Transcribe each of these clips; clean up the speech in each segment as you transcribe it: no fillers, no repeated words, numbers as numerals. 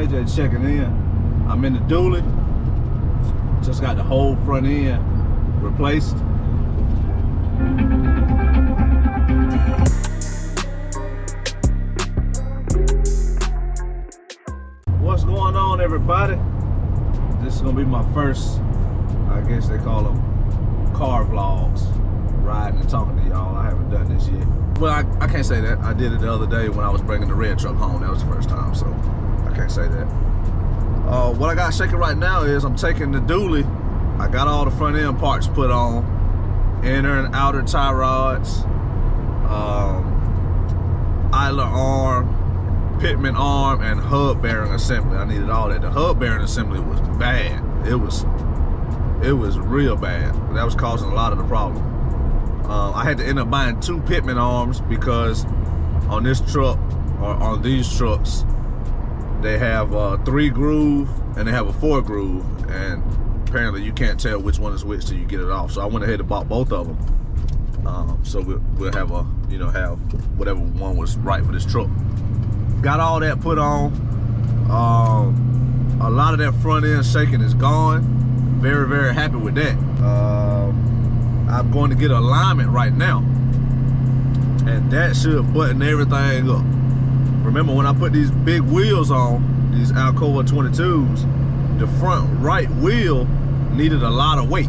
JJ checking in. I'm in the dually. Just got the whole front end replaced. What's going on, everybody? This is gonna be my first, I guess they call them car vlogs, riding and talking to y'all. I haven't done this yet. Well, I can't say that. I did it the other day when I was bringing the red truck home. That was the first time, so I can't say that. What I got shaking right now is I'm taking the dually. I got all the front end parts put on, inner and outer tie rods, idler arm, pitman arm, and hub bearing assembly. I needed all that. The hub bearing assembly was bad. It was real bad. That was causing a lot of the problem. I had to end up buying 2 pitman arms because on this truck, or on these trucks, they have a 3 groove and they have a 4 groove, and apparently you can't tell which one is which till you get it off. So I went ahead and bought both of them. So we'll have a, have whatever one was right for this truck. Got all that put on. A lot of that front end shaking is gone. Very, very happy with that. I'm going to get alignment right now, and that should button everything up. Remember when I put these big wheels on, these Alcoa 22s, the front right wheel needed a lot of weight.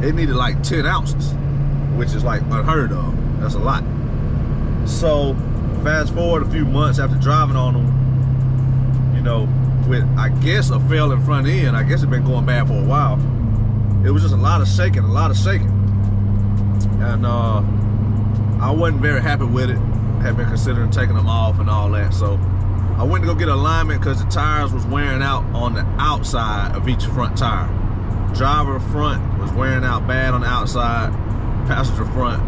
It needed like 10 ounces, which is like unheard of. That's a lot. So fast forward a few months after driving on them, with, I guess, a failing front end. I guess it's been going bad for a while. It was just a lot of shaking. And I wasn't very happy with it. Had been considering taking them off and all that. So I went to go get alignment because the tires was wearing out on the outside of each front tire. Driver front was wearing out bad on the outside. Passenger front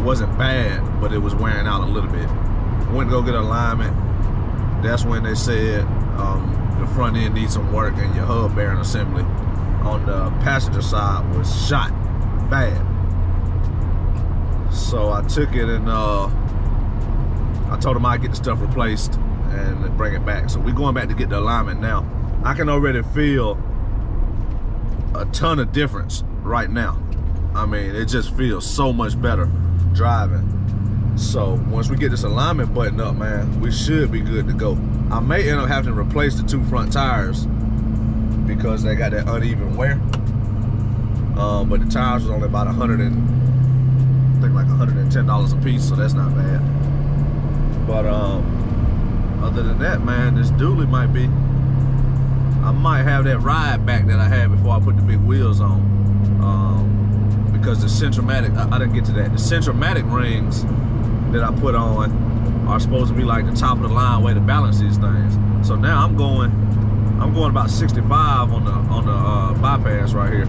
wasn't bad, but it was wearing out a little bit. Went to go get alignment. That's when they said the front end needs some work and your hub bearing assembly on the passenger side was shot bad. So I took it and I told them I'd get the stuff replaced and bring it back. So we're going back to get the alignment now. I can already feel a ton of difference right now. I mean, it just feels so much better driving. So once we get this alignment button up, man, we should be good to go. I may end up having to replace the 2 front tires because they got that uneven wear. But the tires was only about $110 a piece, so that's not bad. But other than that, man, this dually might be, I might have that ride back that I had before I put the big wheels on. Because the Centromatic, I didn't get to that. The Centromatic rings that I put on are supposed to be like the top of the line way to balance these things. So now I'm going about 65 on the bypass right here,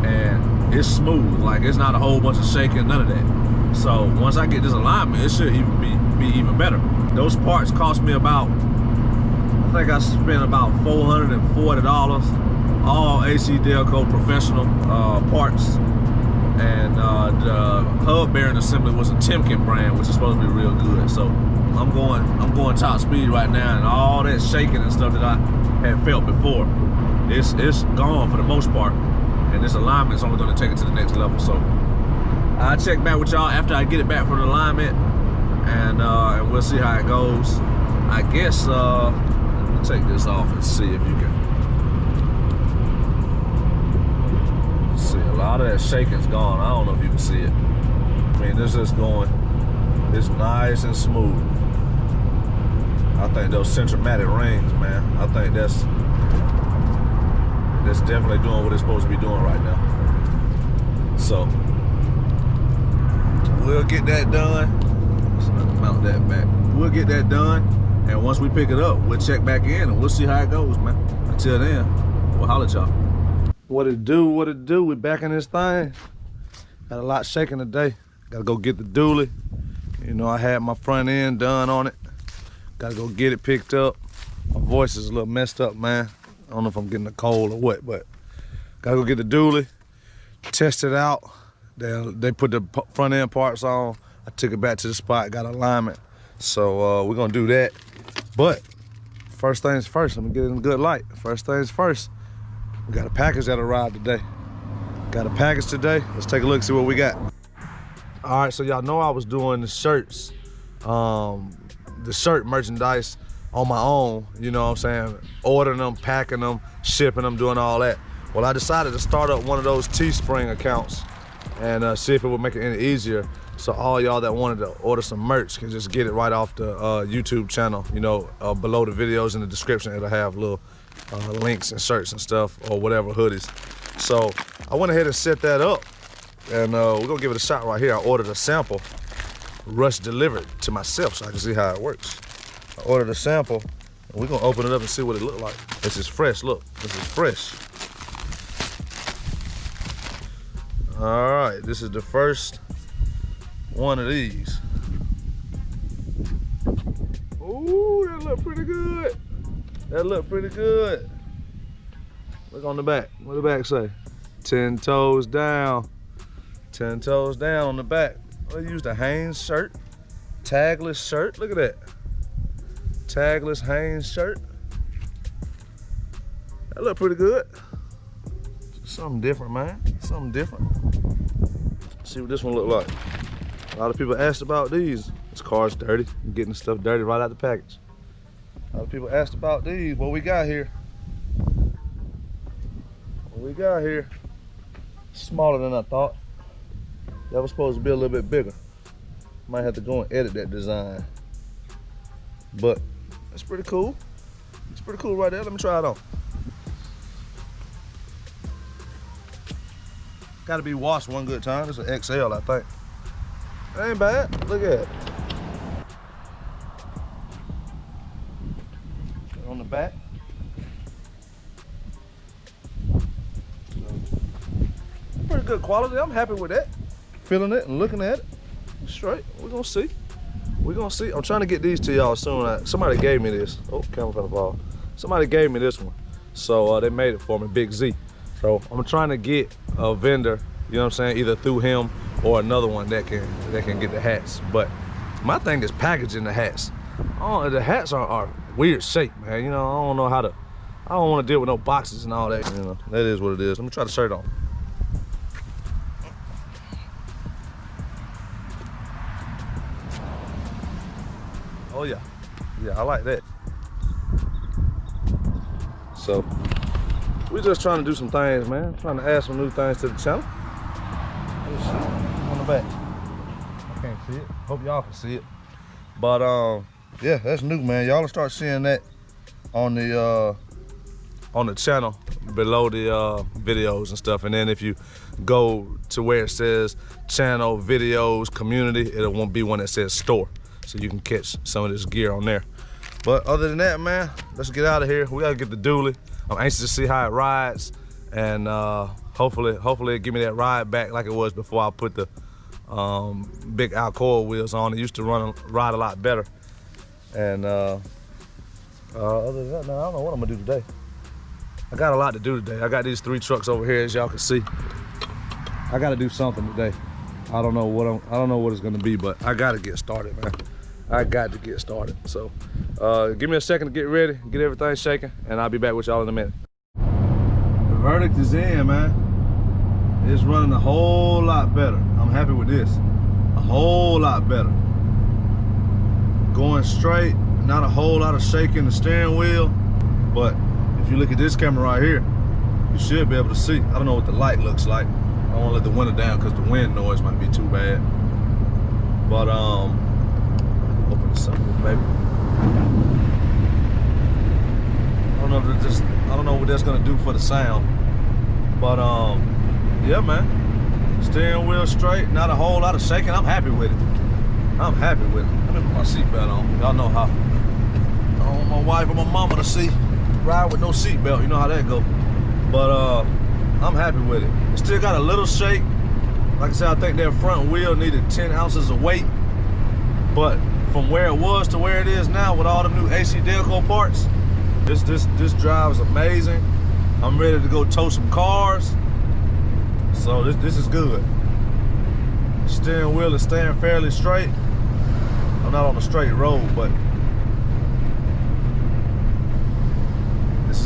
and it's smooth. Like, it's not a whole bunch of shaking, none of that. So once I get this alignment, it should even be even better. Those parts cost me about, I think I spent about $440, all AC Delco professional parts. And the hub bearing assembly was a Timken brand, which is supposed to be real good. So I'm going top speed right now, and all that shaking and stuff that I had felt before, it's gone for the most part. And this alignment is only going to take it to the next level. So I'll check back with y'all after I get it back from the alignment, and we'll see how it goes. I guess let me take this off and see if you can see. A lot of that shaking's gone. I don't know if you can see it. I mean, this is going, it's nice and smooth. I think those Centromatic rings, man, I think that's definitely doing what it's supposed to be doing right now. So we'll get that done. So mount that back. We'll get that done, and once we pick it up, we'll check back in and we'll see how it goes, man. Until then, we'll holler at y'all. What it do? We back in this thing. Got a lot shaking today. Gotta go get the dually. I had my front end done on it. Gotta go get it picked up. My voice is a little messed up, man. I don't know if I'm getting a cold or what, but gotta go get the dually, test it out. They put the front end parts on. I took it back to the spot, got alignment. So we're gonna do that. But first things first, let me get in a good light. First things first, we got a package that arrived today. Got a package today. Let's take a look, see what we got. All right, so y'all know I was doing the shirts, the shirt merchandise on my own, you know what I'm saying? Ordering them, packing them, shipping them, doing all that. Well, I decided to start up one of those Teespring accounts and see if it would make it any easier. So all y'all that wanted to order some merch can just get it right off the YouTube channel. You know, below the videos in the description, it'll have little links and shirts and stuff or whatever, hoodies. So I went ahead and set that up, and we're gonna give it a shot right here. I ordered a sample, rush delivered to myself so I can see how it works. I ordered a sample, and we're gonna open it up and see what it looked like. This is fresh, look, this is fresh. All right, this is the first one of these. Ooh, that look pretty good. That look pretty good. Look on the back. What the back say? 10 toes down. 10 toes down on the back. I used a Hanes shirt. Tagless shirt. Look at that. Tagless Hanes shirt. That look pretty good. Something different, man. Something different. Let's see what this one look like. A lot of people asked about these. This car's dirty. I'm getting the stuff dirty right out the package. A lot of people asked about these. What we got here? What we got here? Smaller than I thought. That was supposed to be a little bit bigger. Might have to go and edit that design. But it's pretty cool. It's pretty cool right there. Let me try it on. Got to be washed one good time. It's an XL, I think. That ain't bad. Look at it. On the back. Pretty good quality. I'm happy with that. Feeling it and looking at it. Straight. We're gonna see. We're gonna see. I'm trying to get these to y'all soon. Somebody gave me this. Oh, camera finna fall. Somebody gave me this one. So they made it for me, Big Z. So I'm trying to get a vendor, you know what I'm saying, either through him or another one that can get the hats. But my thing is packaging the hats. Oh, the hats are weird shape, man. You know, I don't know how to, I don't want to deal with no boxes and all that. You know, that is what it is. Let me try the shirt on. Oh yeah, yeah, I like that. So we're just trying to do some things, man. Trying to add some new things to the channel. Let's see on the back. I can't see it. Hope y'all can see it. But yeah, that's new, man. Y'all will start seeing that on the channel below the videos and stuff. And then if you go to where it says channel, videos, community, it won't be one that says store. So you can catch some of this gear on there. But other than that, man, let's get out of here. We gotta get the dually. I'm anxious to see how it rides, and hopefully it give me that ride back like it was before I put the big Alcoa wheels on. It used to ride a lot better. And other than that, man, I don't know what I'm gonna do today. I got a lot to do today. I got these 3 trucks over here, as y'all can see. I gotta do something today. I don't know what it's gonna be, but I gotta get started, man. I got to get started. So give me a second to get ready, get everything shaking, and I'll be back with y'all in a minute. The verdict is in, man. It's running a whole lot better. I'm happy with this. A whole lot better. Going straight, not a whole lot of shaking the steering wheel. But if you look at this camera right here, you should be able to see. I don't know what the light looks like. I don't want to let the window down because the wind noise might be too bad. But open the sunroof, maybe. I don't know what that's gonna do for the sound. But yeah, man. Steering wheel straight, not a whole lot of shaking. I'm happy with it. I'm happy with it. Let me put my seatbelt on. Y'all know how I don't want my wife or my mama to see ride with no seatbelt. You know how that go. But I'm happy with it. It still got a little shake. Like I said, I think that front wheel needed 10 ounces of weight. But from where it was to where it is now with all the new AC Delco parts, this drive is amazing. I'm ready to go tow some cars. So this is good. Steering wheel is staying fairly straight. I'm not on a straight road, but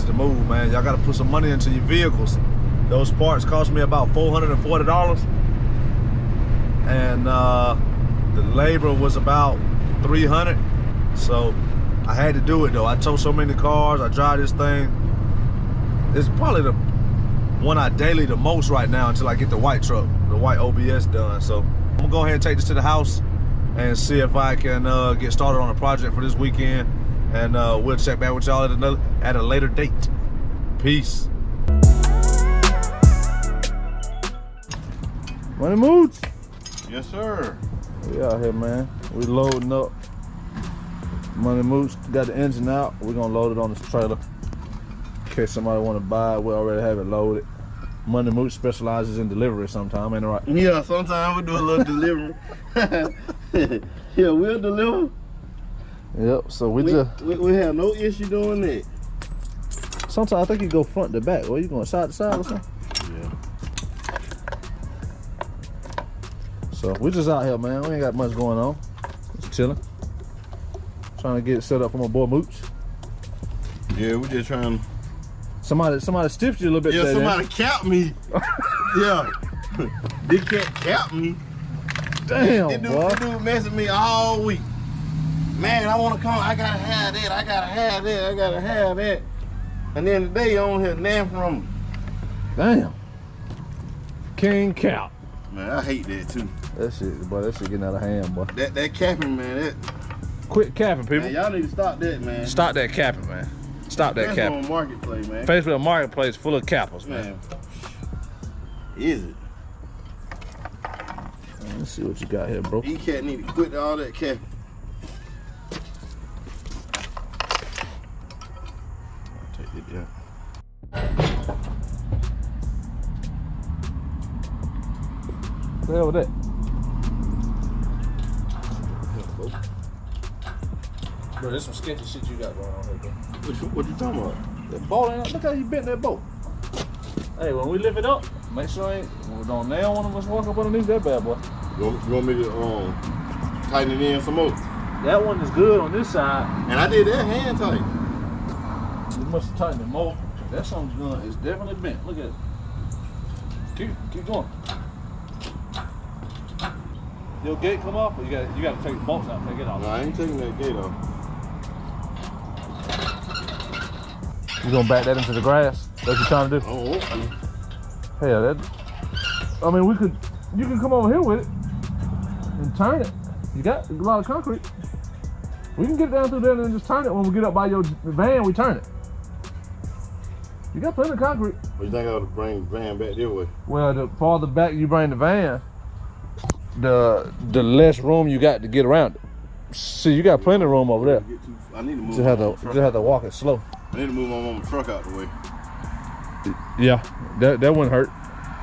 is the move, man. Y'all gotta put some money into your vehicles. Those parts cost me about $440. And the labor was about $300. So I had to do it though. I tow so many cars, I drive this thing. It's probably the one I daily the most right now until I get the white truck, the white OBS done. So I'm gonna go ahead and take this to the house and see if I can get started on a project for this weekend. And we'll check back with y'all at a later date. Peace. Money Mooch. Yes, sir. We out here, man. We loading up. Money Mooch got the engine out. We're gonna load it on this trailer in case somebody want to buy it. We already have it loaded. Money Mooch specializes in delivery sometime, ain't it right? Yeah, sometimes we do a little delivery. Yeah, we'll deliver. Yep, so we have no issue doing that. Sometimes I think you go front to back. Or you going side to side or something? Yeah. So we just out here, man. We ain't got much going on. Just chilling. Trying to get it set up for my boy Mooch. Yeah, we just trying to... Somebody stiffed you a little bit. Yeah, today, somebody capped me. Yeah. This cat capped me. Damn, this boy. dude messing me all week. Man, I want to come. I gotta have that. I gotta have that. I gotta have that. And then today, I don't hear nothing from him. Damn. King Cap. Man, I hate that too. That shit, boy. That shit getting out of hand, boy. That capping, man. That. Quit capping, people. Man, y'all need to stop that, man. Stop that capping, man. Stop that capping. On marketplace, man. Facebook marketplace full of cappers, man. Is it? Let's see what you got here, bro. These cat need to quit all that capping. Take it down. What the hell with that? Bro, there's some sketchy shit you got going on here, bro. What you talking about? That bolt ain't, look how you bent that bolt. Hey, when we lift it up, make sure we don't nail one of us walk up underneath that bad boy. You want me to tighten it in some more? That one is good on this side. And I did that hand tight. You must have tightened it more. That something's good. It's definitely bent. Look at it. Keep going. Your gate come off, or you got to take the bolts out, take it off. No, I ain't taking that gate off. You gonna back that into the grass? That's what you're trying to do? Oh, okay. Hell, that. I mean, you can come over here with it and turn it. You got a lot of concrete. We can get it down through there and then just turn it. When we get up by your van, we turn it. You got plenty of concrete. But you think I ought to bring the van back this way? Well, the farther back you bring the van, the less room you got to get around it. See, you got plenty of room over there. I need to move. Just have to walk it slow. I need to move my truck out the way. Yeah, that wouldn't hurt.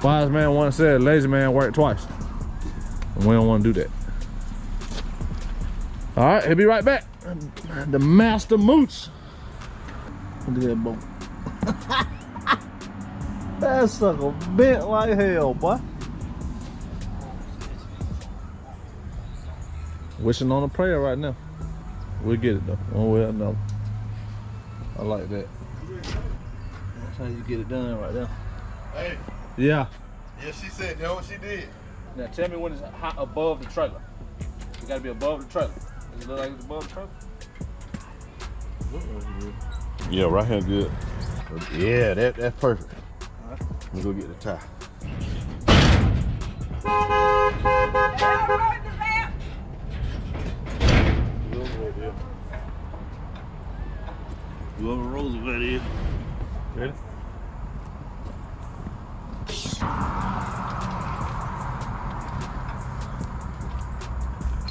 Wise man once said, lazy man work twice. And we don't want to do that. All right, he'll be right back. The Master Mooch. Look at that boat. That sucker bent like hell, boy. Wishing on a prayer right now. We'll get it though, one way or another. I like that. That's how you get it done right there. Hey. Yeah. Yeah, she said that what she did. Now tell me when it's hot above the trailer. It gotta be above the trailer. Does it look like it's above the trailer? Yeah, right here good. Yeah, that's perfect. All right. Let me go get the tie. Whoever Roosevelt is. Ready?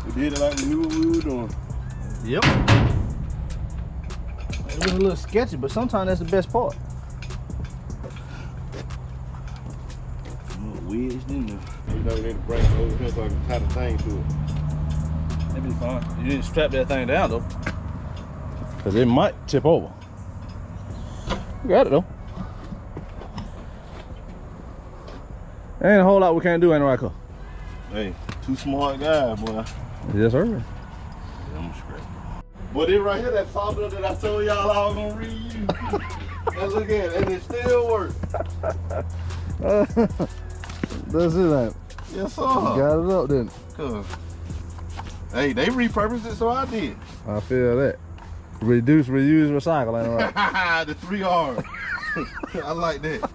We did it like we knew what we were doing. Yep. It was a little sketchy, but sometimes that's the best part. Wedged in there. You know we need to bring it over here so I can tie the thing to it. That'd be fine. You need to strap that thing down though, because it might tip over. We got it though. There ain't a whole lot we can't do, ain't it, right, Cole? Hey, two smart guys, boy. Yes, sir. Yeah, I'm scratching. Boy, this right here, that folder that I told y'all I was gonna read. And look at it, and it still works. That's it, man. Yes, sir. Got it up, didn't it? Cause, hey, they repurposed it, so I did. I feel that. Reduce, reuse, recycle, ain't it right? The 3 R's. I like that.